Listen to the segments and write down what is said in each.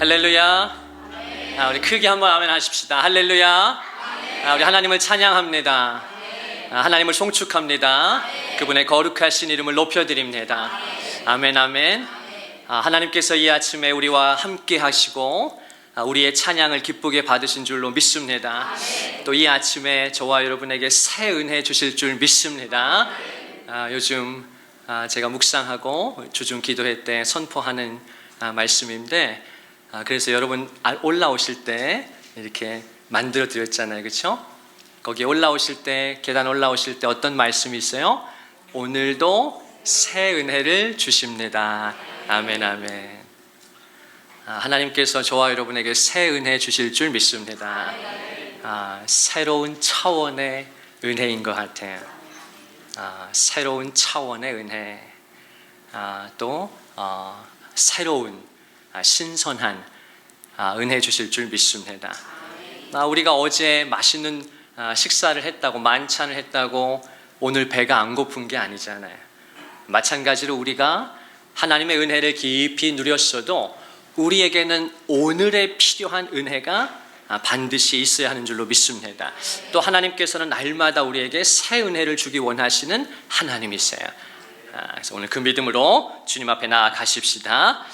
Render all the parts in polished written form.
할렐루야. 우리 크게 한번 아멘 하십시다. 할렐루야. 우리 하나님을 찬양합니다. 하나님을 송축합니다. 그분의 거룩하신 이름을 높여드립니다. 아멘, 아멘. 하나님께서 이 아침에 우리와 함께 하시고 우리의 찬양을 기쁘게 받으신 줄로 믿습니다. 또 이 아침에 저와 여러분에게 새 은혜 주실 줄 믿습니다. 요즘 제가 묵상하고 주중 기도회 때 선포하는 말씀인데, 그래서 여러분 올라오실 때 이렇게 만들어 드렸잖아요, 그렇죠? 거기에 올라오실 때, 계단 올라오실 때 어떤 말씀이 있어요? 오늘도 새 은혜를 주십니다. 아멘, 아멘. 하나님께서 저와 여러분에게 새 은혜 주실 줄 믿습니다. 새로운 차원의 은혜인 것 같아요. 새로운 차원의 은혜, 또 새로운 신선한 은혜 주실 줄 믿습니다. 우리가 어제 맛있는 식사를 했다고, 만찬을 했다고 오늘 배가 안 고픈 게 아니잖아요. 마찬가지로 우리가 하나님의 은혜를 깊이 누렸어도 우리에게는 오늘에 필요한 은혜가 반드시 있어야 하는 줄로 믿습니다. 또 하나님께서는 날마다 우리에게 새 은혜를 주기 원하시는 하나님이세요. 그래서 오늘 그 믿음으로 주님 앞에 나아가십시다.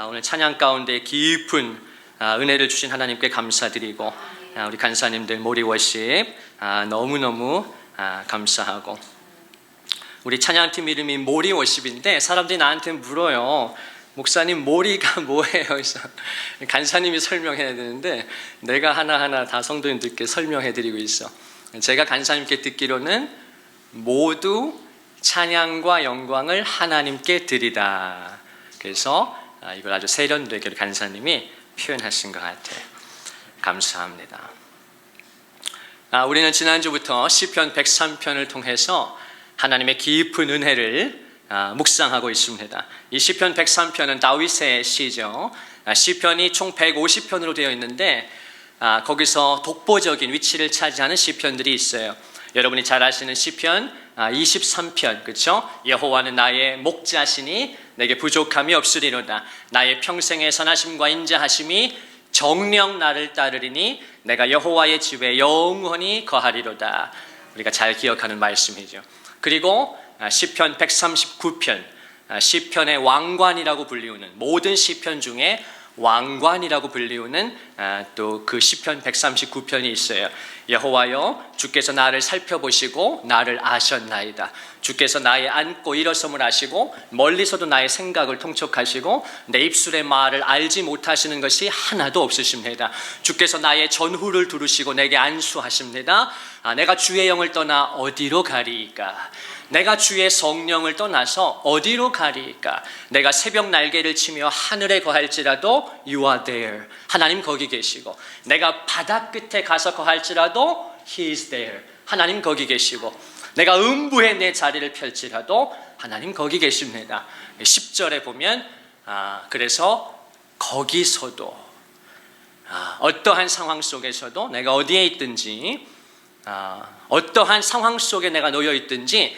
오늘 찬양 가운데 깊은 은혜를 주신 하나님께 감사드리고, 우리 간사님들 모리 워십 너무너무 감사하고, 우리 찬양팀 이름이 모리 워십인데 사람들이 나한테 물어요. 목사님 모리가 뭐예요? 그래서 간사님이 설명해야 되는데 내가 하나하나 다 성도님들께 설명해드리고 있어. 제가 간사님께 듣기로는 모두 찬양과 영광을 하나님께 드리다. 그래서 이걸 아주 세련되게 간사님이 표현하신 것 같아요. 감사합니다. 우리는 지난주부터 시편 103편을 통해서 하나님의 깊은 은혜를 묵상하고 있습니다. 이 시편 103편은 다윗의 시죠. 시편이 총 150편으로 되어 있는데 거기서 독보적인 위치를 차지하는 시편들이 있어요. 여러분이 잘 아시는 시편 23편, 그렇죠? 여호와는 나의 목자시니 내게 부족함이 없으리로다. 나의 평생의 선하심과 인자하심이 정녕 나를 따르리니 내가 여호와의 집에 영원히 거하리로다. 우리가 잘 기억하는 말씀이죠. 그리고 시편 139편, 시편의 왕관이라고 불리우는, 모든 시편 중에 왕관이라고 불리우는 또 그 시편 139편이 있어요. 여호와여, 주께서 나를 살펴보시고 나를 아셨나이다. 주께서 나의 앉고 일어섬을 아시고 멀리서도 나의 생각을 통촉하시고 내 입술의 말을 알지 못하시는 것이 하나도 없으십니다. 주께서 나의 전후를 두루시고 내게 안수하십니다. 내가 주의 영을 떠나 어디로 가리이까? 내가 주의 성령을 떠나서 어디로 가리이까? 내가 새벽 날개를 치며 하늘에 거할지라도 You are there. 하나님 거기 계시고, 내가 바다 끝에 가서 거할지라도 He is there. 하나님 거기 계시고, 내가 음부에 내 자리를 펼지라도 하나님 거기 계십니다. 10절에 보면 그래서 거기서도 어떠한 상황 속에서도 내가 어디에 있든지, 어떠한 상황 속에 내가 놓여 있든지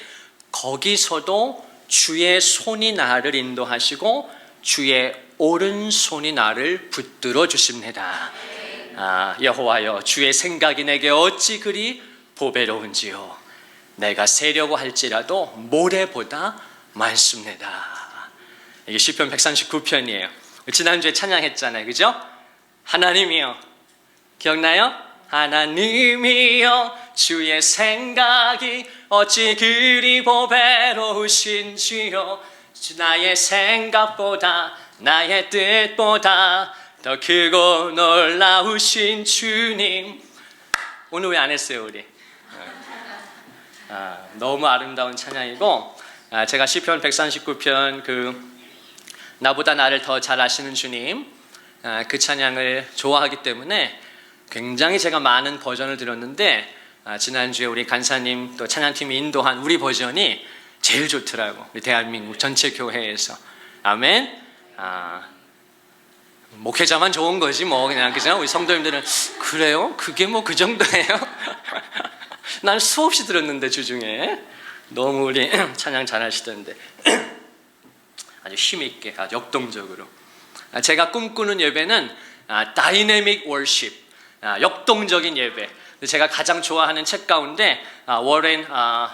거기서도 주의 손이 나를 인도하시고 주의 오른손이 나를 붙들어 주십니다. 여호와여, 주의 생각이 내게 어찌 그리 보배로운지요. 내가 세려고 할지라도 모래보다 많습니다. 이게 시편 139편이에요. 지난주에 찬양했잖아요, 그죠? 하나님이여, 기억나요? 하나님이여, 주의 생각이 어찌 그리 보배로우신지요. 나의 생각보다, 나의 뜻보다 더 크고 놀라우신 주님. 오늘 왜 안 했어요, 우리? 너무 아름다운 찬양이고, 제가 시편 139편 나보다 나를 더 잘 아시는 주님, 그 찬양을 좋아하기 때문에 굉장히 제가 많은 버전을 들었는데 지난주에 우리 간사님 또 찬양팀이 인도한 우리 버전이 제일 좋더라고. 우리 대한민국 전체 교회에서. 아멘. 목회자만 좋은 거지 뭐, 그냥, 그죠? 우리 성도님들은 그래요? 그게 뭐 그 정도예요? 난 수없이 들었는데 주중에 너무 우리 찬양 잘하시던데 아주 힘있게, 아주 역동적으로 제가 꿈꾸는 예배는 다이내믹 월십, 역동적인 예배. 제가 가장 좋아하는 책 가운데 워렌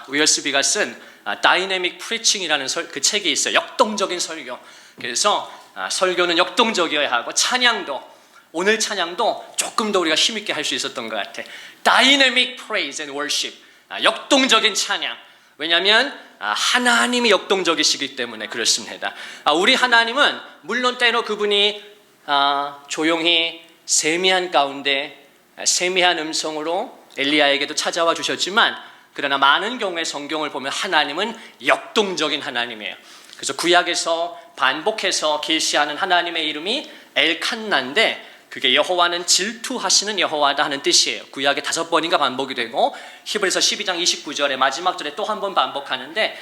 윌스비가 쓴 다이내믹 프리칭이라는 그 책이 있어요. 역동적인 설교. 그래서 설교는 역동적이어야 하고 찬양도, 오늘 찬양도 조금 더 우리가 힘있게 할 수 있었던 것 같아. 다이내믹 프레이즈 앤 월십, 역동적인 찬양. 왜냐하면 하나님이 역동적이시기 때문에 그렇습니다. 우리 하나님은 물론 때로 그분이 조용히 세미한 가운데 세미한 음성으로 엘리야에게도 찾아와 주셨지만, 그러나 많은 경우에 성경을 보면 하나님은 역동적인 하나님이에요. 그래서 구약에서 반복해서 계시하는 하나님의 이름이 엘칸나인데, 그게 여호와는 질투하시는 여호와다 하는 뜻이에요. 구약에 5번인가 반복이 되고 히브리서 12장 29절에 마지막 절에 또 한 번 반복하는데,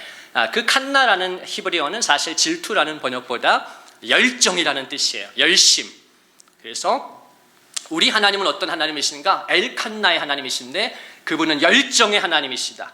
그 칸나라는 히브리어는 사실 질투라는 번역보다 열정이라는 뜻이에요. 열심. 그래서 우리 하나님은 어떤 하나님이신가? 엘칸나의 하나님이신데 그분은 열정의 하나님이시다.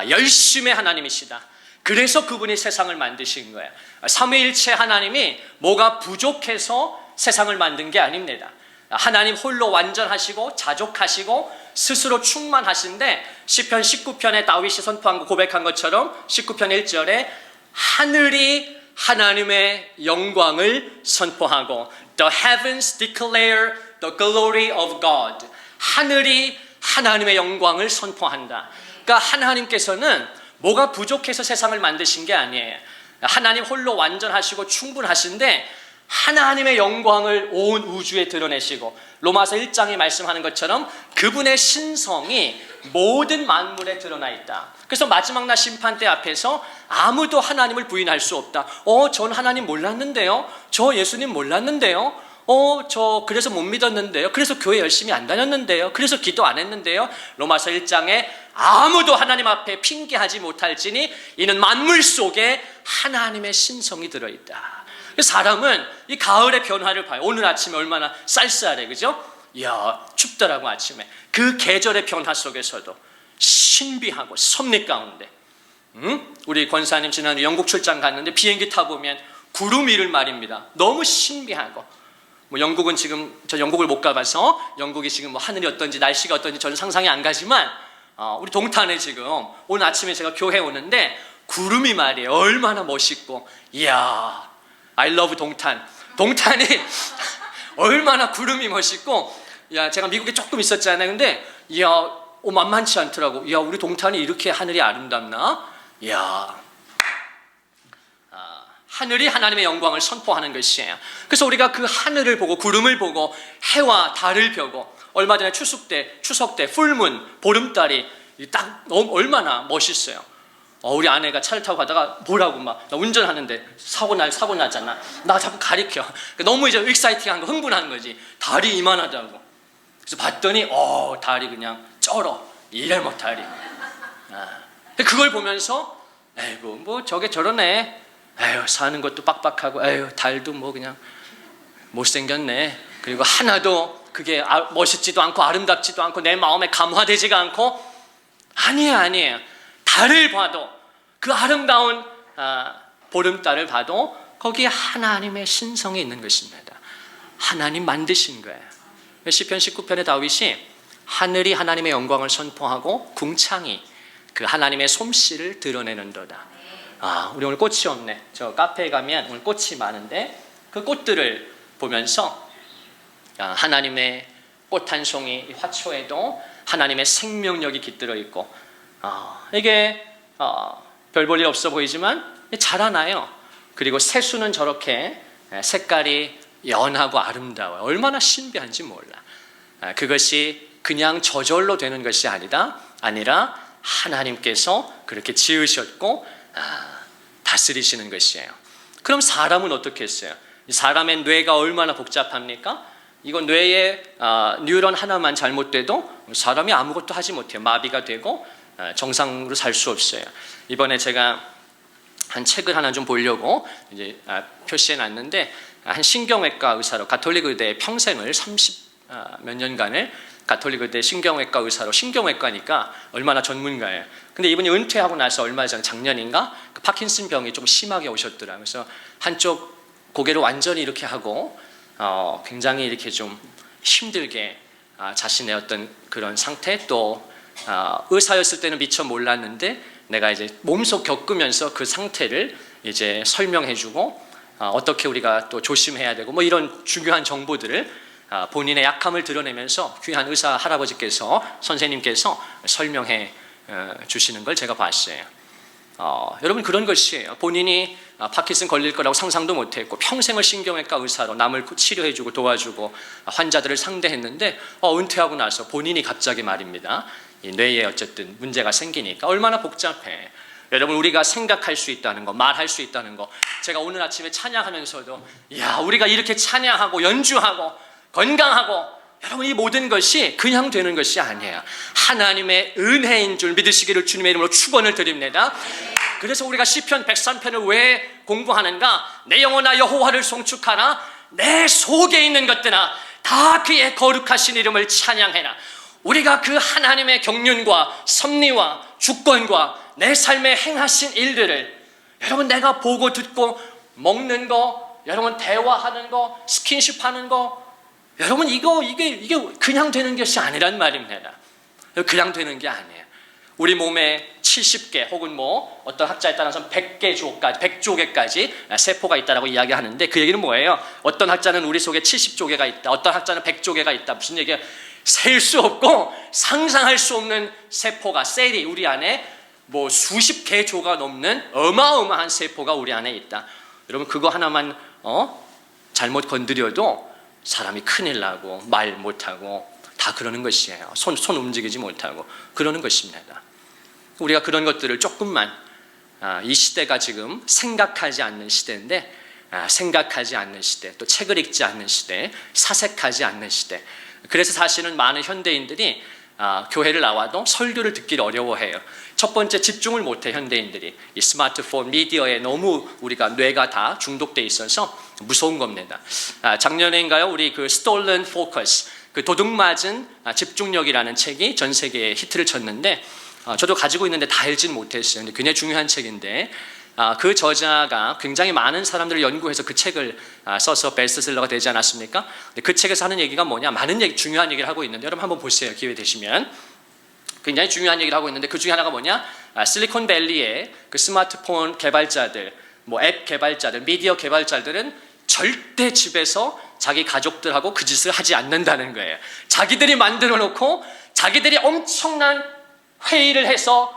열심의 하나님이시다. 그래서 그분이 세상을 만드신 거예요. 삼위일체 하나님이 뭐가 부족해서 세상을 만든 게 아닙니다. 하나님 홀로 완전하시고 자족하시고 스스로 충만하신데, 시편 19편에 다윗이 선포한 거, 고백한 것처럼 19편 1절에 하늘이 하나님의 영광을 선포하고 The heavens declare the glory of God. 하늘이 하나님의 영광을 선포한다. 그러니까 하나님께서는 뭐가 부족해서 세상을 만드신 게 아니에요. 하나님 홀로 완전하시고 충분하신데 하나님의 영광을 온 우주에 드러내시고, 로마서 1장에 말씀하는 것처럼 그분의 신성이 모든 만물에 드러나 있다. 그래서 마지막 날 심판대 앞에서 아무도 하나님을 부인할 수 없다. 전 하나님 몰랐는데요. 저 예수님 몰랐는데요. 저 그래서 못 믿었는데요. 그래서 교회 열심히 안 다녔는데요. 그래서 기도 안 했는데요. 로마서 1장에 아무도 하나님 앞에 핑계하지 못할지니 이는 만물 속에 하나님의 신성이 들어있다. 사람은 이 가을의 변화를 봐요. 오늘 아침에 얼마나 쌀쌀해, 그죠? 이야, 춥더라고 아침에. 그 계절의 변화 속에서도 신비하고 섭리 가운데, 우리 권사님 지난주 영국 출장 갔는데 비행기 타보면 구름 위를 말입니다. 너무 신비하고, 영국은 지금 저 영국을 못 가봐서 영국이 지금 하늘이 어떤지 날씨가 어떤지 저는 상상이 안 가지만, 우리 동탄에 지금 오늘 아침에 제가 교회 오는데 구름이 말이에요. 얼마나 멋있고, 이야, I love 동탄. 동탄이 얼마나 구름이 멋있고, 야, 제가 미국에 조금 있었잖아요. 근데 이야, 만만치 않더라고. 이야, 우리 동탄이 이렇게 하늘이 아름답나? 이야, 하늘이 하나님의 영광을 선포하는 것이에요. 그래서 우리가 그 하늘을 보고 구름을 보고 해와 달을 보고, 얼마 전에 추석 때 풀문, 보름달이 딱 얼마나 멋있어요. 우리 아내가 차를 타고 가다가 뭐라고 나 운전하는데 사고 나잖아. 나 자꾸 가리켜. 너무 이제 익사이팅한 거, 흥분한 거지. 달이 이만하다고. 그래서 봤더니 달이 그냥 쩔어. 이래머 달이. 그걸 보면서 에이구, 뭐 저게 저러네. 에휴, 사는 것도 빡빡하고, 에휴, 달도 뭐 그냥 못생겼네. 그리고 하나도 그게 멋있지도 않고 아름답지도 않고 내 마음에 감화되지가 않고. 아니에요. 달을 봐도, 그 아름다운 보름달을 봐도 거기에 하나님의 신성이 있는 것입니다. 하나님 만드신 거예요. 시편 19편의 다윗이 하늘이 하나님의 영광을 선포하고 궁창이 그 하나님의 솜씨를 드러내는도다. 우리 오늘 꽃이 없네. 저 카페에 가면 오늘 꽃이 많은데 그 꽃들을 보면서 하나님의 꽃 한 송이 화초에도 하나님의 생명력이 깃들어 있고, 이게 별 볼 일 없어 보이지만 자라나요. 그리고 새수는 저렇게 색깔이 연하고 아름다워요. 얼마나 신비한지 몰라. 그것이 그냥 저절로 되는 것이 아니라 하나님께서 그렇게 지으셨고 다스리시는 것이에요. 그럼 사람은 어떻게 했어요? 사람의 뇌가 얼마나 복잡합니까? 이거 뇌에 뉴런 하나만 잘못돼도 사람이 아무것도 하지 못해요. 마비가 되고 정상으로 살 수 없어요. 이번에 제가 한 책을 하나 좀 보려고 이제 표시해 놨는데, 한 신경외과 의사로 가톨릭 의대에 평생을 30 몇 년간을 가톨릭 의대 신경외과 의사로, 신경외과니까 얼마나 전문가예요. 근데 이분이 은퇴하고 나서 얼마 전 작년인가 그 파킨슨 병이 좀 심하게 오셨더라. 그래서 한쪽 고개를 완전히 이렇게 하고 굉장히 이렇게 좀 힘들게 자신의 어떤 그런 상태, 또 의사였을 때는 미처 몰랐는데 내가 이제 몸소 겪으면서 그 상태를 이제 설명해주고 어떻게 우리가 또 조심해야 되고 뭐 이런 중요한 정보들을 본인의 약함을 드러내면서 귀한 의사 할아버지께서, 선생님께서 설명해 주시는 걸 제가 봤어요. 여러분, 그런 것이에요. 본인이 파킨슨 걸릴 거라고 상상도 못했고 평생을 신경외과 의사로 남을 치료해주고 도와주고 환자들을 상대했는데 은퇴하고 나서 본인이 갑자기 말입니다, 이 뇌에 어쨌든 문제가 생기니까 얼마나 복잡해. 여러분, 우리가 생각할 수 있다는 거, 말할 수 있다는 거, 제가 오늘 아침에 찬양하면서도 우리가 이렇게 찬양하고 연주하고 건강하고, 여러분, 이 모든 것이 그냥 되는 것이 아니에요. 하나님의 은혜인 줄 믿으시기를 주님의 이름으로 축원을 드립니다. 그래서 우리가 시편 103편을 왜 공부하는가? 내 영혼아 여호와를 송축하라. 내 속에 있는 것들아 다 그의 거룩하신 이름을 찬양해라. 우리가 그 하나님의 경륜과 섭리와 주권과 내 삶에 행하신 일들을, 여러분, 내가 보고 듣고 먹는 거, 여러분 대화하는 거, 스킨십 하는 거, 여러분 이게 그냥 되는 것이 아니란 말입니다. 그냥 되는 게 아니에요. 우리 몸에 70개 혹은 뭐 어떤 학자에 따라서는 100조개까지 세포가 있다라고 이야기하는데, 그 얘기는 뭐예요? 어떤 학자는 우리 속에 70조개가 있다, 어떤 학자는 100조개가 있다. 무슨 얘기예요? 셀 수 없고 상상할 수 없는 세포가, 셀이 우리 안에 뭐 수십 개 조가 넘는 어마어마한 세포가 우리 안에 있다. 여러분, 그거 하나만 잘못 건드려도 사람이 큰일 나고 말 못하고 다 그러는 것이에요. 손 움직이지 못하고 그러는 것입니다. 우리가 그런 것들을 조금만, 이 시대가 지금 생각하지 않는 시대인데, 생각하지 않는 시대, 또 책을 읽지 않는 시대, 사색하지 않는 시대. 그래서 사실은 많은 현대인들이 교회를 나와도 설교를 듣기를 어려워해요. 첫 번째, 집중을 못해. 현대인들이 이 스마트폰, 미디어에 너무 우리가 뇌가 다 중독돼 있어서 무서운 겁니다. 작년에인가요, 우리 그 Stolen Focus, 그 도둑맞은 집중력이라는 책이 전 세계에 히트를 쳤는데, 저도 가지고 있는데 다 읽지는 못했어요. 근데 굉장히 중요한 책인데, 그 저자가 굉장히 많은 사람들을 연구해서 그 책을 써서 베스트셀러가 되지 않았습니까? 근데 그 책에서 하는 얘기가 뭐냐, 많은 얘기, 중요한 얘기를 하고 있는데, 여러분 한번 보세요. 기회 되시면. 굉장히 중요한 얘기를 하고 있는데, 그 중에 하나가 뭐냐, 실리콘밸리의 그 스마트폰 개발자들, 뭐 앱 개발자들, 미디어 개발자들은 절대 집에서 자기 가족들하고 그 짓을 하지 않는다는 거예요. 자기들이 만들어 놓고 자기들이 엄청난 회의를 해서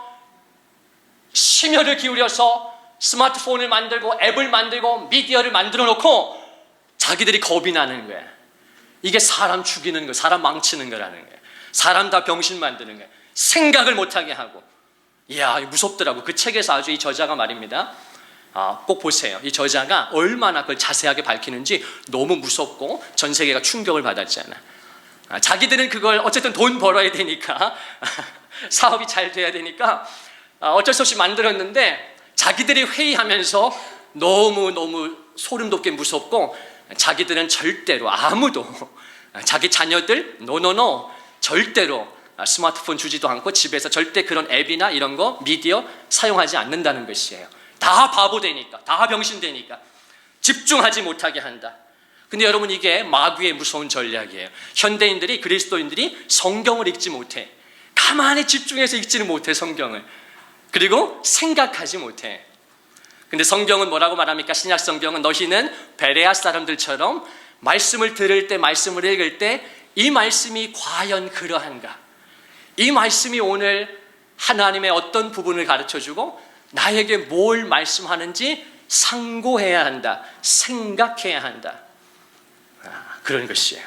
심혈을 기울여서 스마트폰을 만들고 앱을 만들고 미디어를 만들어 놓고 자기들이 겁이 나는 거예요. 이게 사람 죽이는 거, 사람 망치는 거라는 거예요. 사람 다 병신 만드는 거예요. 생각을 못하게 하고. 이야, 무섭더라고. 그 책에서 아주 이 저자가 말입니다, 꼭 보세요. 이 저자가 얼마나 그걸 자세하게 밝히는지 너무 무섭고 전 세계가 충격을 받았잖아. 자기들은 그걸 어쨌든 돈 벌어야 되니까 사업이 잘 돼야 되니까 어쩔 수 없이 만들었는데, 자기들이 회의하면서 너무 소름 돋게 무섭고, 자기들은 절대로 아무도, 자기 자녀들 노노노 절대로 스마트폰 주지도 않고 집에서 절대 그런 앱이나 이런 거 미디어 사용하지 않는다는 것이에요. 다 바보 되니까, 다 병신 되니까 집중하지 못하게 한다. 근데 여러분, 이게 마귀의 무서운 전략이에요. 현대인들이, 그리스도인들이 성경을 읽지 못해. 가만히 집중해서 읽지는 못해, 성경을. 그리고 생각하지 못해. 근데 성경은 뭐라고 말합니까? 신약 성경은 너희는 베레아 사람들처럼 말씀을 들을 때, 말씀을 읽을 때 이 말씀이 과연 그러한가? 이 말씀이 오늘 하나님의 어떤 부분을 가르쳐주고 나에게 뭘 말씀하는지 상고해야 한다, 생각해야 한다. 그런 것이에요.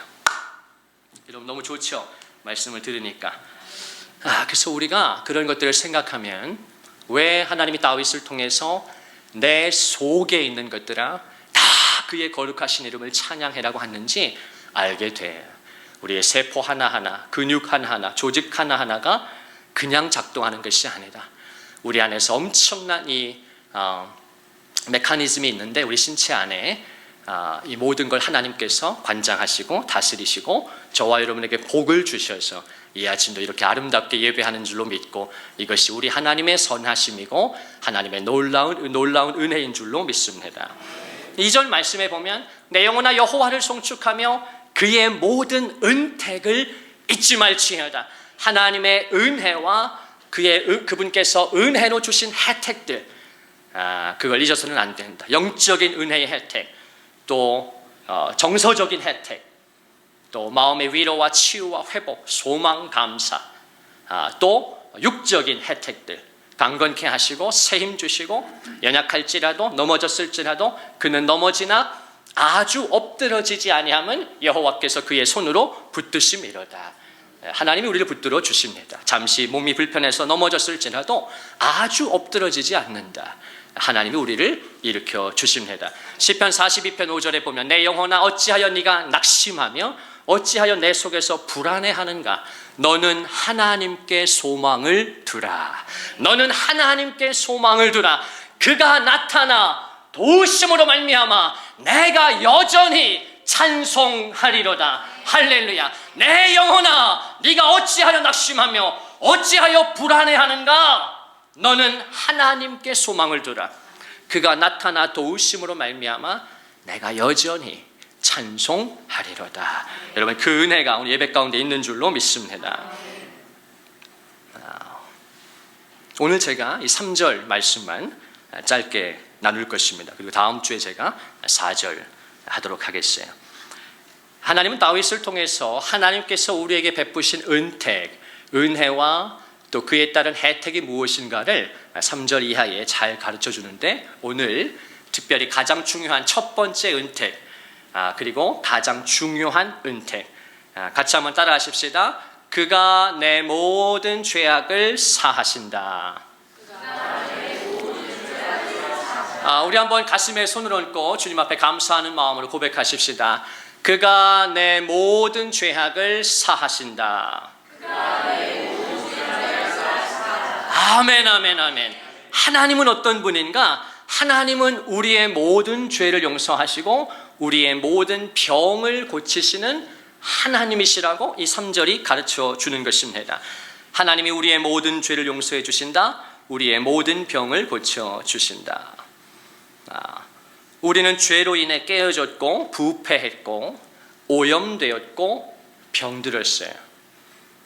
여러분, 너무 좋죠? 말씀을 들으니까. 그래서 우리가 그런 것들을 생각하면 왜 하나님이 다윗을 통해서 내 속에 있는 것들아 다 그의 거룩하신 이름을 찬양해라고 하는지 알게 돼요. 우리의 세포 하나하나, 근육 하나하나, 조직 하나하나가 그냥 작동하는 것이 아니다. 우리 안에서 엄청난 이 메커니즘이 있는데, 우리 신체 안에 이 모든 걸 하나님께서 관장하시고 다스리시고 저와 여러분에게 복을 주셔서 이 아침도 이렇게 아름답게 예배하는 줄로 믿고, 이것이 우리 하나님의 선하심이고 하나님의 놀라운 은혜인 줄로 믿습니다. 2절 말씀에 보면 내 영혼아 여호와를 송축하며 그의 모든 은택을 잊지 말지어다. 하나님의 은혜와 그분께서 은혜로 주신 혜택들, 그걸 잊어서는 안 된다. 영적인 은혜의 혜택, 또 정서적인 혜택, 또 마음의 위로와 치유와 회복, 소망, 감사, 또 육적인 혜택들, 강건케 하시고 새 힘 주시고 연약할지라도 넘어졌을지라도 그는 넘어지나 아주 엎드러지지 아니함은 여호와께서 그의 손으로 붙드심이로다. 하나님이 우리를 붙들어 주십니다. 잠시 몸이 불편해서 넘어졌을지라도 아주 엎드러지지 않는다. 하나님이 우리를 일으켜 주십니다. 시편 42편 5절에 보면 내 영혼아 어찌하여 네가 낙심하며 어찌하여 내 속에서 불안해하는가. 너는 하나님께 소망을 두라. 너는 하나님께 소망을 두라. 그가 나타나 도우심으로 말미암아 내가 여전히 찬송하리로다. 할렐루야. 내 영혼아 네가 어찌하여 낙심하며 어찌하여 불안해하는가. 너는 하나님께 소망을 두라. 그가 나타나 도우심으로 말미암아 내가 여전히 찬송하리로다. 여러분 그 은혜가 오늘 예배 가운데 있는 줄로 믿습니다. 오늘 제가 이 3절 말씀만 짧게 나눌 것입니다. 그리고 다음 주에 제가 4절 하도록 하겠어요. 하나님은 다윗을 통해서 하나님께서 우리에게 베푸신 은택, 은혜와 또 그에 따른 혜택이 무엇인가를 3절 이하에 잘 가르쳐 주는데 오늘 특별히 가장 중요한 첫 번째 은택, 그리고 가장 중요한 은택, 같이 한번 따라 하십시다. 그가 내 모든 죄악을 사하신다. 우리 한번 가슴에 손을 얹고 주님 앞에 감사하는 마음으로 고백하십시다. 그가 내 모든 죄악을 사하신다. 아멘, 아멘, 아멘. 하나님은 어떤 분인가? 하나님은 우리의 모든 죄를 용서하시고 우리의 모든 병을 고치시는 하나님이시라고 이 3절이 가르쳐 주는 것입니다. 하나님이 우리의 모든 죄를 용서해 주신다. 우리의 모든 병을 고쳐 주신다. 우리는 죄로 인해 깨어졌고 부패했고 오염되었고 병들었어요.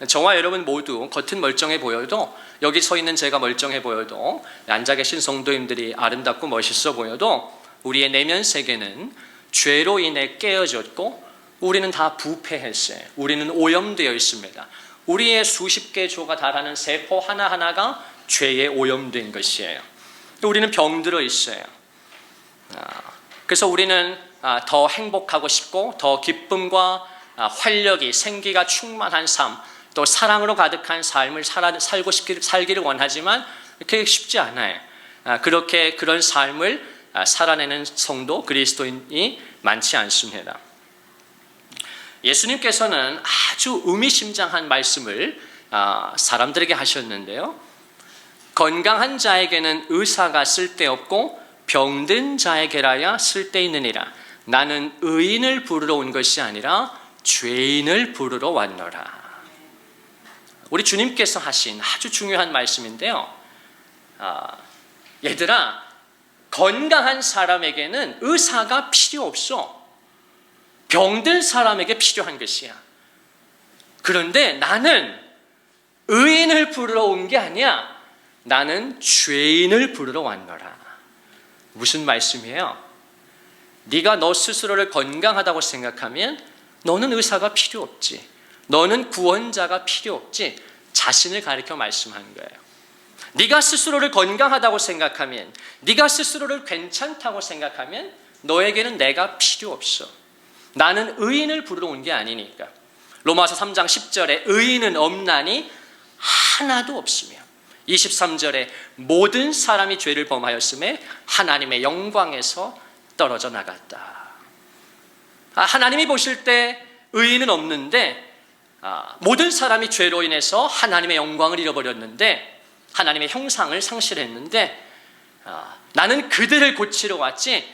저와 여러분 모두 겉은 멀쩡해 보여도, 여기 서 있는 제가 멀쩡해 보여도, 앉아 계신 성도님들이 아름답고 멋있어 보여도 우리의 내면 세계는 죄로 인해 깨어졌고 우리는 다 부패했어요. 우리는 오염되어 있습니다. 우리의 수십 개 조가 달하는 세포 하나하나가 죄에 오염된 것이에요. 우리는 병들어 있어요. 그래서 우리는 더 행복하고 싶고 더 기쁨과 활력이, 생기가 충만한 삶, 또 사랑으로 가득한 삶을 살기를 원하지만 그게 쉽지 않아요. 그렇게 그런 삶을 살아내는 성도, 그리스도인이 많지 않습니다. 예수님께서는 아주 의미심장한 말씀을 사람들에게 하셨는데요. 건강한 자에게는 의사가 쓸데없고 병든 자에게라야 쓸데있느니라. 나는 의인을 부르러 온 것이 아니라 죄인을 부르러 왔노라. 우리 주님께서 하신 아주 중요한 말씀인데요. 얘들아, 건강한 사람에게는 의사가 필요 없어. 병든 사람에게 필요한 것이야. 그런데 나는 의인을 부르러 온 게 아니야. 나는 죄인을 부르러 왔노라. 무슨 말씀이에요? 네가 너 스스로를 건강하다고 생각하면 너는 의사가 필요 없지. 너는 구원자가 필요 없지. 자신을 가리켜 말씀하는 거예요. 네가 스스로를 건강하다고 생각하면, 네가 스스로를 괜찮다고 생각하면 너에게는 내가 필요 없어. 나는 의인을 부르러 온 게 아니니까. 로마서 3장 10절에 의인은 없나니 하나도 없으며 23절에 모든 사람이 죄를 범하였음에 하나님의 영광에서 떨어져 나갔다. 하나님이 보실 때 의인은 없는데 모든 사람이 죄로 인해서 하나님의 영광을 잃어버렸는데, 하나님의 형상을 상실했는데 나는 그들을 고치러 왔지,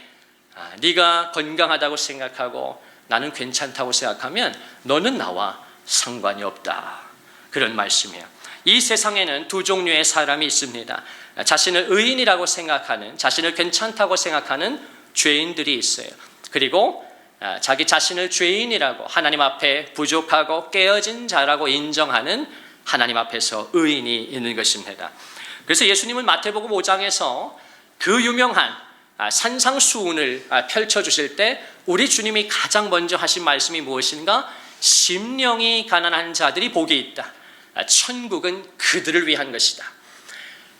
네가 건강하다고 생각하고 나는 괜찮다고 생각하면 너는 나와 상관이 없다. 그런 말씀이에요. 이 세상에는 두 종류의 사람이 있습니다. 자신을 의인이라고 생각하는, 자신을 괜찮다고 생각하는 죄인들이 있어요. 그리고 자기 자신을 죄인이라고 하나님 앞에 부족하고 깨어진 자라고 인정하는 하나님 앞에서 의인이 있는 것입니다. 그래서 예수님은 마태복음 5장에서 그 유명한 산상수훈을 펼쳐주실 때 우리 주님이 가장 먼저 하신 말씀이 무엇인가? 심령이 가난한 자들이 복이 있다. 천국은 그들을 위한 것이다.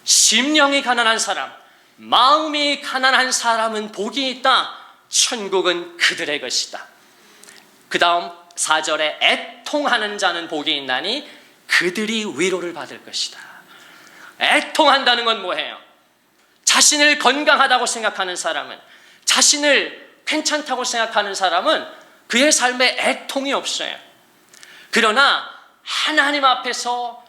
심령이 가난한 사람, 마음이 가난한 사람은 복이 있다. 천국은 그들의 것이다. 그 다음 4절에 애통하는 자는 복이 있나니 그들이 위로를 받을 것이다. 애통한다는 건 뭐예요? 자신을 건강하다고 생각하는 사람은, 자신을 괜찮다고 생각하는 사람은 그의 삶에 애통이 없어요. 그러나 하나님 앞에서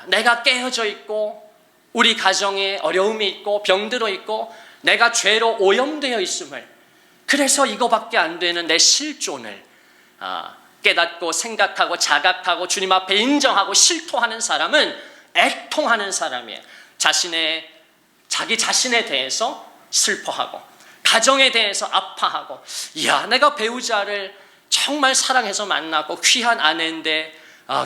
내가 깨어져 있고 우리 가정에 어려움이 있고 병들어 있고 내가 죄로 오염되어 있음을, 그래서 이거밖에 안 되는 내 실존을 깨닫고 생각하고 자각하고 주님 앞에 인정하고 실토하는 사람은 애통하는 사람이에요. 자기 자신에 대해서 슬퍼하고 가정에 대해서 아파하고, 이야, 내가 배우자를 정말 사랑해서 만나고 귀한 아내인데,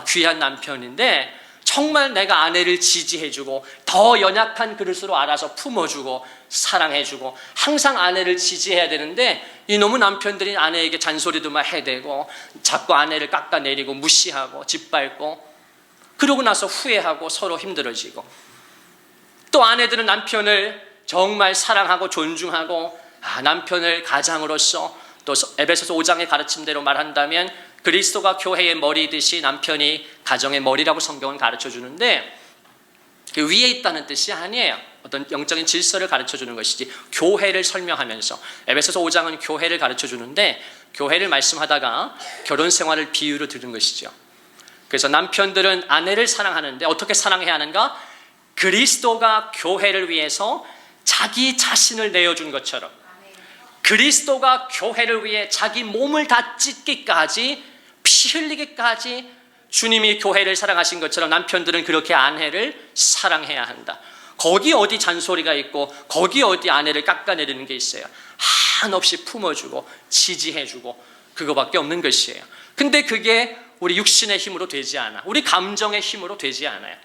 귀한 남편인데 정말 내가 아내를 지지해주고 더 연약한 그릇으로 알아서 품어주고 사랑해주고 항상 아내를 지지해야 되는데 이놈의 남편들이 아내에게 잔소리도 막 해대고 자꾸 아내를 깎아내리고 무시하고 짓밟고, 그러고 나서 후회하고 서로 힘들어지고, 또 아내들은 남편을 정말 사랑하고 존중하고 남편을 가장으로서, 또 에베소서 5장의 가르침대로 말한다면 그리스도가 교회의 머리듯이 남편이 가정의 머리라고 성경은 가르쳐주는데, 그 위에 있다는 뜻이 아니에요. 어떤 영적인 질서를 가르쳐주는 것이지 교회를 설명하면서 에베소서 5장은 교회를 가르쳐주는데 교회를 말씀하다가 결혼 생활을 비유로 들은 것이죠. 그래서 남편들은 아내를 사랑하는데 어떻게 사랑해야 하는가? 그리스도가 교회를 위해서 자기 자신을 내어준 것처럼, 그리스도가 교회를 위해 자기 몸을 다 찢기까지, 피 흘리기까지 주님이 교회를 사랑하신 것처럼 남편들은 그렇게 아내를 사랑해야 한다. 거기 어디 잔소리가 있고 거기 어디 아내를 깎아내리는 게 있어요. 한없이 품어주고 지지해주고 그거밖에 없는 것이에요. 근데 그게 우리 육신의 힘으로 되지 않아. 우리 감정의 힘으로 되지 않아요.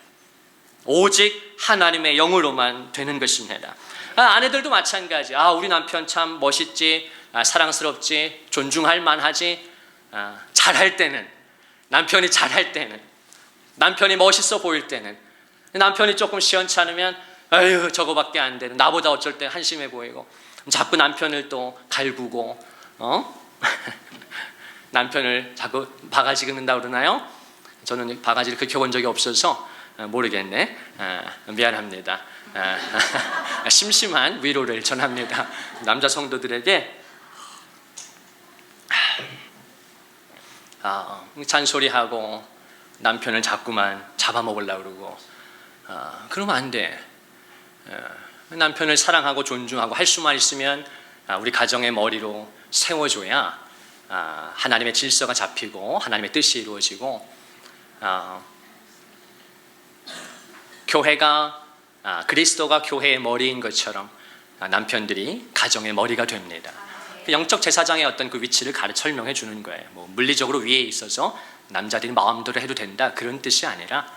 오직 하나님의 영으로만 되는 것입니다. 아내들도 마찬가지. 우리 남편 참 멋있지, 사랑스럽지, 존중할 만하지. 잘할 때는, 남편이 잘할 때는, 남편이 멋있어 보일 때는, 남편이 조금 시원찮으면 아유 저거밖에 안 되는, 나보다 어쩔 때 한심해 보이고 자꾸 남편을 또 갈구고 남편을 자꾸 바가지 긁는다고 그러나요? 저는 바가지를 긁혀본 적이 없어서 모르겠네. 미안합니다. 심심한 위로를 전합니다. 남자 성도들에게 잔소리하고 남편을 자꾸만 잡아먹으려고 그러고 그러면 안 돼. 남편을 사랑하고 존중하고 할 수만 있으면 우리 가정의 머리로 세워줘야 하나님의 질서가 잡히고 하나님의 뜻이 이루어지고, 교회가 그리스도가 교회의 머리인 것처럼 남편들이 가정의 머리가 됩니다. 영적 제사장의 어떤 그 위치를 설명해 주는 거예요. 뭐 물리적으로 위에 있어서 남자들이 마음대로 해도 된다 그런 뜻이 아니라,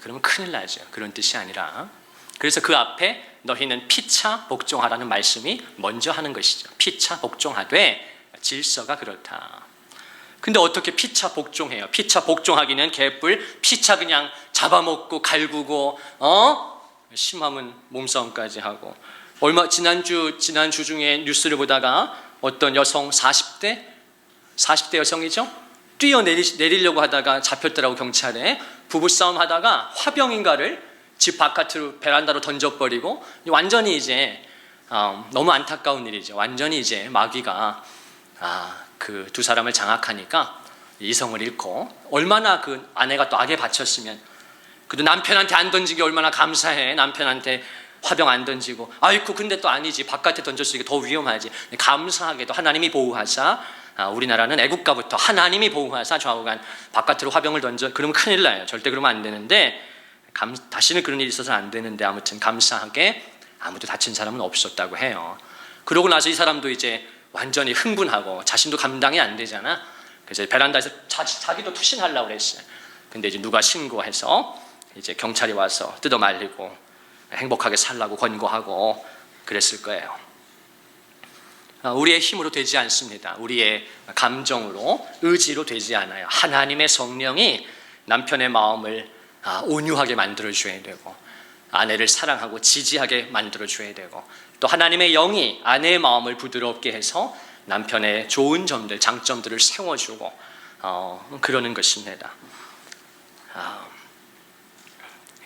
그러면 큰일 나죠. 그런 뜻이 아니라, 그래서 그 앞에 너희는 피차 복종하라는 말씀이 먼저 하는 것이죠. 피차 복종하되 질서가 그렇다. 근데 어떻게 피차 복종해요? 피차 복종하기는 개뿔, 피차 그냥 잡아먹고 갈구고 심하면 몸싸움까지 하고. 지난주 중에 뉴스를 보다가 어떤 여성 40대 여성이죠? 뛰어내리려고 하다가 잡혔더라고. 경찰에 부부싸움 하다가 화병인가를 집 바깥으로 베란다로 던져버리고, 완전히 이제 너무 안타까운 일이죠. 완전히 이제 마귀가 그 두 사람을 장악하니까 이성을 잃고, 얼마나 그 아내가 또 악에 바쳤으면, 그래도 남편한테 안 던진 게 얼마나 감사해. 남편한테 화병 안 던지고. 아이고 근데 또 아니지, 바깥에 던졌으니까 더 위험하지. 감사하게도 하나님이 보호하사, 우리나라는 애국가부터 하나님이 보호하사 좌우간 바깥으로 화병을 던져. 그러면 큰일 나요. 절대 그러면 안 되는데, 다시는 그런 일이 있어서는 안 되는데, 아무튼 감사하게 아무도 다친 사람은 없었다고 해요. 그러고 나서 이 사람도 이제 완전히 흥분하고 자신도 감당이 안 되잖아. 그래서 베란다에서 자기도 투신하려고 그랬어요. 근데 이제 누가 신고해서 이제 경찰이 와서 뜯어 말리고 행복하게 살라고 권고하고 그랬을 거예요. 우리의 힘으로 되지 않습니다. 우리의 감정으로, 의지로 되지 않아요. 하나님의 성령이 남편의 마음을 온유하게 만들어줘야 되고, 아내를 사랑하고 지지하게 만들어줘야 되고, 또 하나님의 영이 아내의 마음을 부드럽게 해서 남편의 좋은 점들, 장점들을 세워주고 그러는 것입니다.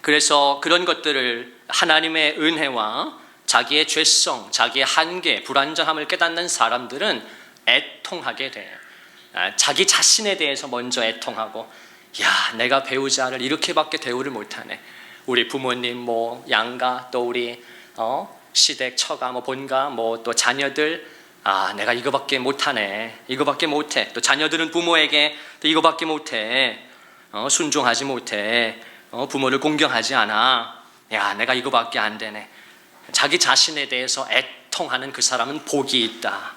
그래서 그런 것들을 하나님의 은혜와 자기의 죄성, 자기의 한계, 불완전함을 깨닫는 사람들은 애통하게 돼요. 자기 자신에 대해서 먼저 애통하고, 야, 내가 배우자를 이렇게밖에 대우를 못하네. 우리 부모님, 뭐 양가, 또 우리 시댁, 처가, 뭐 본가, 뭐 또 자녀들, 내가 이거밖에 못하네. 이거밖에 못해. 또 자녀들은 부모에게 또 이거밖에 못해. 순종하지 못해. 부모를 공경하지 않아. 야, 내가 이거밖에 안 되네. 자기 자신에 대해서 애통하는 그 사람은 복이 있다.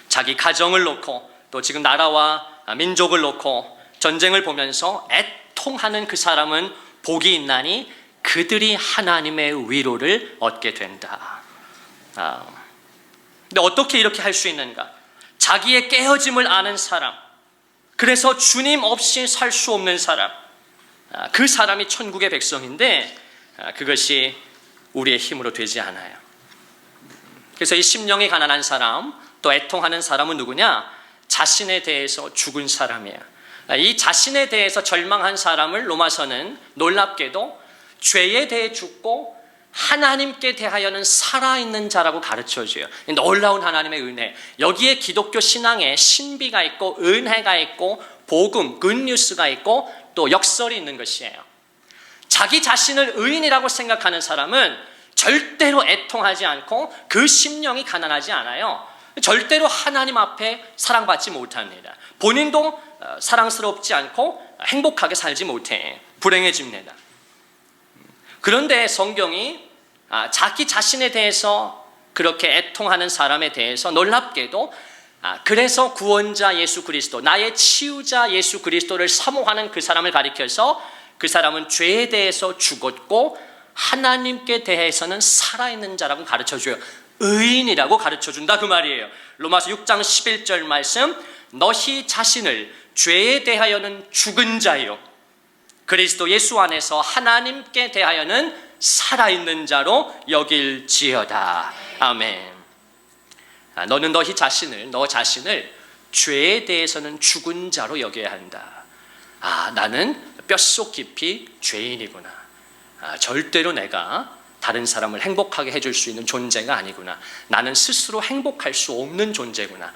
자기 가정을 놓고 또 지금 나라와 민족을 놓고 전쟁을 보면서 애통하는 그 사람은 복이 있나니 그들이 하나님의 위로를 얻게 된다. 근데 어떻게 이렇게 할 수 있는가? 자기의 깨어짐을 아는 사람, 그래서 주님 없이 살 수 없는 사람, 그 사람이 천국의 백성인데 그것이 우리의 힘으로 되지 않아요. 그래서 이 심령이 가난한 사람, 또 애통하는 사람은 누구냐? 자신에 대해서 죽은 사람이에요. 이 자신에 대해서 절망한 사람을 로마서는 놀랍게도 죄에 대해 죽고 하나님께 대하여는 살아있는 자라고 가르쳐줘요. 놀라운 하나님의 은혜. 여기에 기독교 신앙에 신비가 있고 은혜가 있고 복음, 굿뉴스가 있고 또 역설이 있는 것이에요. 자기 자신을 의인이라고 생각하는 사람은 절대로 애통하지 않고 그 심령이 가난하지 않아요. 절대로 하나님 앞에 사랑받지 못합니다. 본인도 사랑스럽지 않고 행복하게 살지 못해. 불행해집니다. 그런데 성경이 자기 자신에 대해서 그렇게 애통하는 사람에 대해서 놀랍게도 그래서 구원자 예수 그리스도, 나의 치유자 예수 그리스도를 사모하는 그 사람을 가리켜서 그 사람은 죄에 대해서 죽었고 하나님께 대해서는 살아있는 자라고 가르쳐줘요. 의인이라고 가르쳐준다 그 말이에요. 로마서 6장 11절 말씀, 너희 자신을 죄에 대하여는 죽은 자요 그리스도 예수 안에서 하나님께 대하여는 살아있는 자로 여길지어다. 아멘. 너는 너 자신을 죄에 대해서는 죽은 자로 여겨야 한다. 나는 뼛속 깊이 죄인이구나. 절대로 내가 다른 사람을 행복하게 해줄 수 있는 존재가 아니구나. 나는 스스로 행복할 수 없는 존재구나.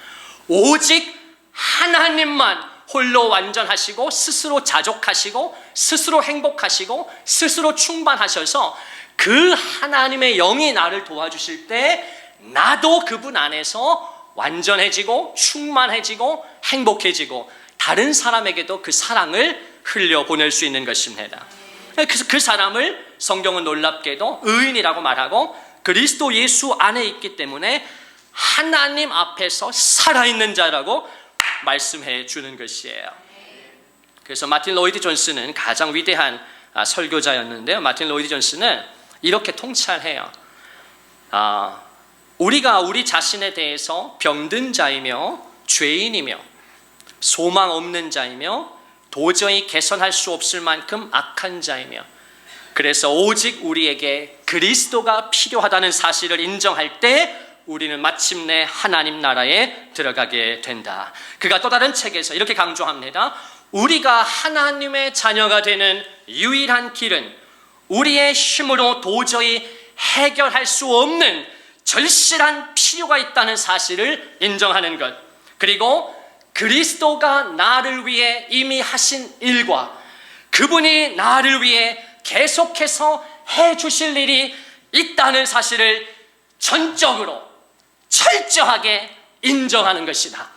오직 하나님만 홀로 완전하시고 스스로 자족하시고 스스로 행복하시고 스스로 충만하셔서 그 하나님의 영이 나를 도와주실 때 나도 그분 안에서 완전해지고 충만해지고 행복해지고 다른 사람에게도 그 사랑을 흘려보낼 수 있는 것입니다. 그래서 그 사람을 성경은 놀랍게도 의인이라고 말하고 그리스도 예수 안에 있기 때문에 하나님 앞에서 살아있는 자라고 말씀해 주는 것이에요. 그래서 마틴 로이드 존스는 가장 위대한 설교자였는데요. 마틴 로이드 존스는 이렇게 통찰해요. 우리가 우리 자신에 대해서 병든 자이며 죄인이며 소망 없는 자이며 도저히 개선할 수 없을 만큼 악한 자이며 그래서 오직 우리에게 그리스도가 필요하다는 사실을 인정할 때 우리는 마침내 하나님 나라에 들어가게 된다. 그가 또 다른 책에서 이렇게 강조합니다. 우리가 하나님의 자녀가 되는 유일한 길은 우리의 힘으로 도저히 해결할 수 없는 절실한 필요가 있다는 사실을 인정하는 것, 그리고 그리스도가 나를 위해 이미 하신 일과 그분이 나를 위해 계속해서 해주실 일이 있다는 사실을 전적으로 철저하게 인정하는 것이다.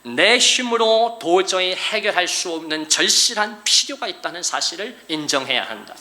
내 힘으로 도저히 해결할 수 없는 절실한 필요가 있다는 사실을 인정해야 한다.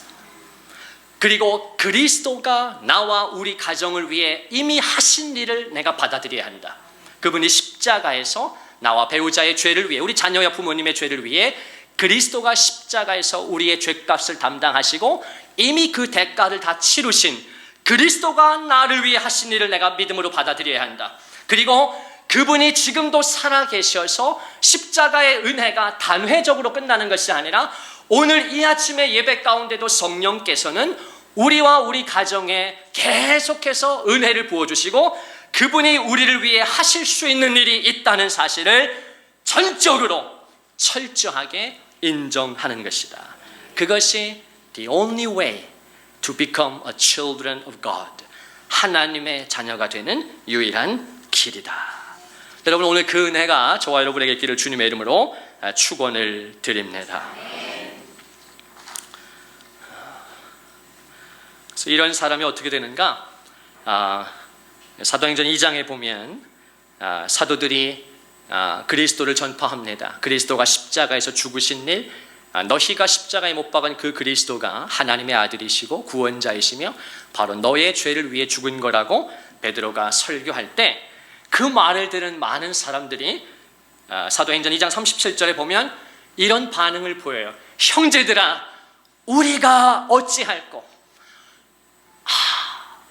그리고 그리스도가 나와 우리 가정을 위해 이미 하신 일을 내가 받아들여야 한다. 그분이 십자가에서 나와 배우자의 죄를 위해, 우리 자녀와 부모님의 죄를 위해 그리스도가 십자가에서 우리의 죄값을 담당하시고 이미 그 대가를 다 치르신 그리스도가 나를 위해 하신 일을 내가 믿음으로 받아들여야 한다. 그리고 그분이 지금도 살아계셔서 십자가의 은혜가 단회적으로 끝나는 것이 아니라 오늘 이 아침의 예배 가운데도 성령께서는 우리와 우리 가정에 계속해서 은혜를 부어주시고 그분이 우리를 위해 하실 수 있는 일이 있다는 사실을 전적으로 철저하게 인정하는 것이다. 그것이 the only way to become a children of God. 하나님의 자녀가 되는 유일한 길이다. 여러분, 오늘 그 은혜가 저와 여러분에게 있기를 주님의 이름으로 축원을 드립니다. 그래서 이런 사람이 어떻게 되는가? 사도행전 2장에 보면 사도들이 그리스도를 전파합니다. 그리스도가 십자가에서 죽으신 일, 너희가 십자가에 못 박은 그 그리스도가 하나님의 아들이시고 구원자이시며 바로 너의 죄를 위해 죽은 거라고 베드로가 설교할 때 그 말을 들은 많은 사람들이 사도행전 2장 37절에 보면 이런 반응을 보여요. 형제들아, 우리가 어찌할꼬?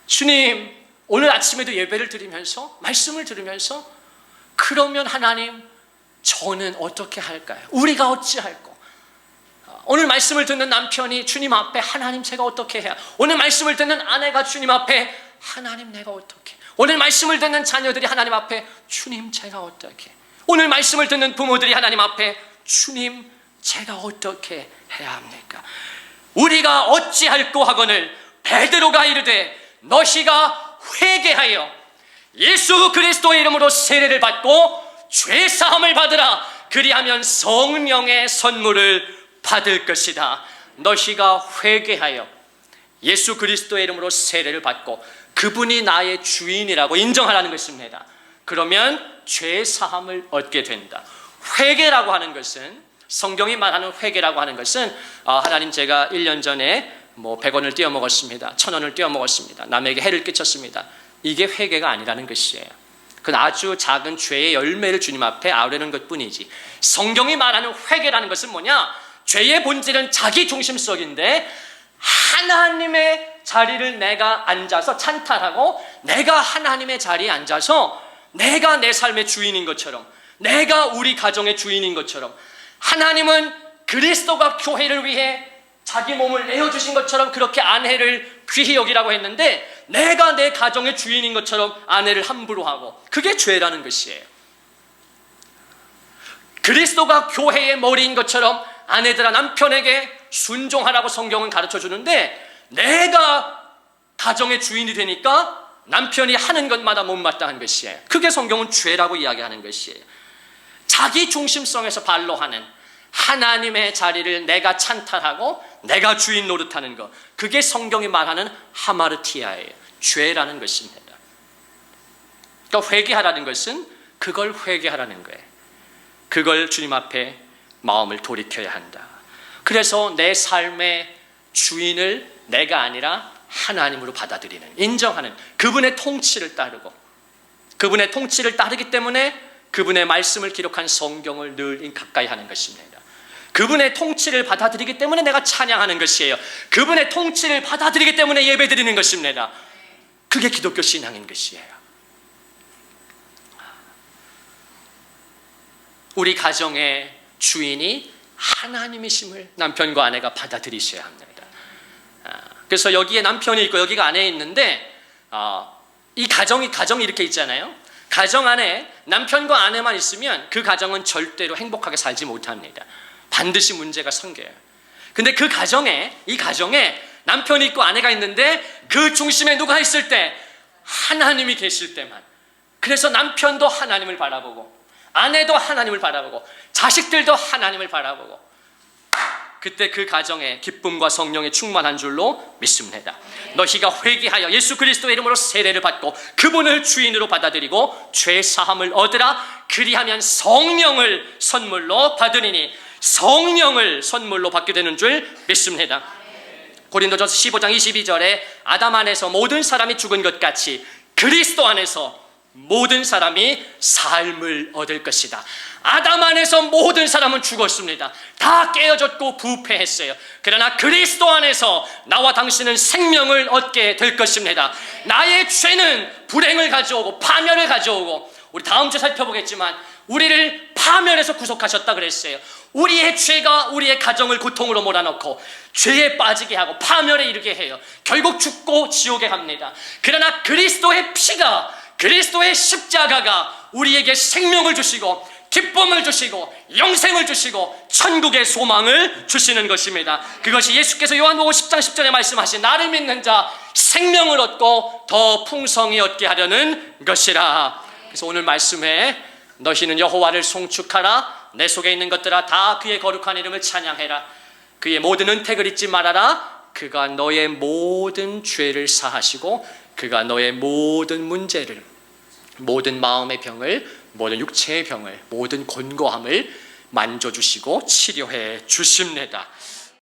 주님, 오늘 아침에도 예배를 드리면서 말씀을 들으면서 그러면 하나님, 저는 어떻게 할까요? 우리가 어찌할꼬? 오늘 말씀을 듣는 남편이 주님 앞에 하나님, 제가 어떻게 해야? 오늘 말씀을 듣는 아내가 주님 앞에 하나님, 내가 어떻게? 오늘 말씀을 듣는 자녀들이 하나님 앞에 주님, 제가 어떻게? 오늘 말씀을 듣는 부모들이 하나님 앞에 주님, 제가 어떻게 해야 합니까? 우리가 어찌할꼬 하거늘 베드로가 이르되 너희가 회개하여 예수 그리스도의 이름으로 세례를 받고 죄 사함을 받으라. 그리하면 성령의 선물을 받을 것이다. 너희가 회개하여 예수 그리스도의 이름으로 세례를 받고 그분이 나의 주인이라고 인정하라는 것입니다. 그러면 죄 사함을 얻게 된다. 회개라고 하는 것은, 성경이 말하는 회개라고 하는 것은 하나님, 제가 1년 전에 100원을 떼어먹었습니다. 1000원을 떼어먹었습니다. 남에게 해를 끼쳤습니다. 이게 회개가 아니라는 것이에요. 그건 아주 작은 죄의 열매를 주님 앞에 아우르는 것뿐이지. 성경이 말하는 회개라는 것은 뭐냐? 죄의 본질은 자기 중심성인데 하나님의 자리를 내가 앉아서 찬탈하고 내가 하나님의 자리에 앉아서 내가 내 삶의 주인인 것처럼, 내가 우리 가정의 주인인 것처럼, 하나님은 그리스도가 교회를 위해 자기 몸을 내어주신 것처럼 그렇게 아내를 귀히 여기라고 했는데 내가 내 가정의 주인인 것처럼 아내를 함부로 하고, 그게 죄라는 것이에요. 그리스도가 교회의 머리인 것처럼 아내들아 남편에게 순종하라고 성경은 가르쳐 주는데 내가 가정의 주인이 되니까 남편이 하는 것마다 못마땅한 것이에요. 그게 성경은 죄라고 이야기하는 것이에요. 자기 중심성에서 발로하는 하나님의 자리를 내가 찬탈하고 내가 주인 노릇하는 것, 그게 성경이 말하는 하마르티아예요. 죄라는 것입니다. 그러니까 회개하라는 것은 그걸 회개하라는 거예요. 그걸 주님 앞에 마음을 돌이켜야 한다. 그래서 내 삶의 주인을 내가 아니라 하나님으로 받아들이는, 인정하는, 그분의 통치를 따르고, 그분의 통치를 따르기 때문에 그분의 말씀을 기록한 성경을 늘 가까이 하는 것입니다. 그분의 통치를 받아들이기 때문에 내가 찬양하는 것이에요. 그분의 통치를 받아들이기 때문에 예배드리는 것입니다. 그게 기독교 신앙인 것이에요. 우리 가정의 주인이 하나님이심을 남편과 아내가 받아들이셔야 합니다. 그래서 여기에 남편이 있고 여기가 아내 있는데 이 가정이 이렇게 있잖아요. 가정 안에 남편과 아내만 있으면 그 가정은 절대로 행복하게 살지 못합니다. 반드시 문제가 생겨요. 근데 이 가정에 남편이 있고 아내가 있는데 그 중심에 누가 있을 때? 하나님이 계실 때만. 그래서 남편도 하나님을 바라보고 아내도 하나님을 바라보고 자식들도 하나님을 바라보고, 그때 그 가정에 기쁨과 성령의 충만한 줄로 믿습니다. 너희가 회개하여 예수 그리스도의 이름으로 세례를 받고 그분을 주인으로 받아들이고 죄 사함을 얻으라. 그리하면 성령을 선물로 받으리니, 성령을 선물로 받게 되는 줄 믿습니다. 고린도전서 15장 22절에 아담 안에서 모든 사람이 죽은 것 같이 그리스도 안에서 모든 사람이 삶을 얻을 것이다. 아담 안에서 모든 사람은 죽었습니다. 다 깨어졌고 부패했어요. 그러나 그리스도 안에서 나와 당신은 생명을 얻게 될 것입니다. 나의 죄는 불행을 가져오고 파멸을 가져오고, 우리 다음 주 살펴보겠지만 우리를 파멸에서 구속하셨다 그랬어요. 우리의 죄가 우리의 가정을 고통으로 몰아넣고 죄에 빠지게 하고 파멸에 이르게 해요. 결국 죽고 지옥에 갑니다. 그러나 그리스도의 피가, 그리스도의 십자가가 우리에게 생명을 주시고 기쁨을 주시고 영생을 주시고 천국의 소망을 주시는 것입니다. 그것이 예수께서 요한복음 10장 10절에 말씀하신 나를 믿는 자 생명을 얻고 더 풍성히 얻게 하려는 것이라. 그래서 오늘 말씀에 너희는 여호와를 송축하라. 내 속에 있는 것들아 다 그의 거룩한 이름을 찬양해라. 그의 모든 은택을 잊지 말아라. 그가 너의 모든 죄를 사하시고 그가 너의 모든 문제를, 모든 마음의 병을, 모든 육체의 병을, 모든 곤고함을 만져주시고 치료해 주십니다.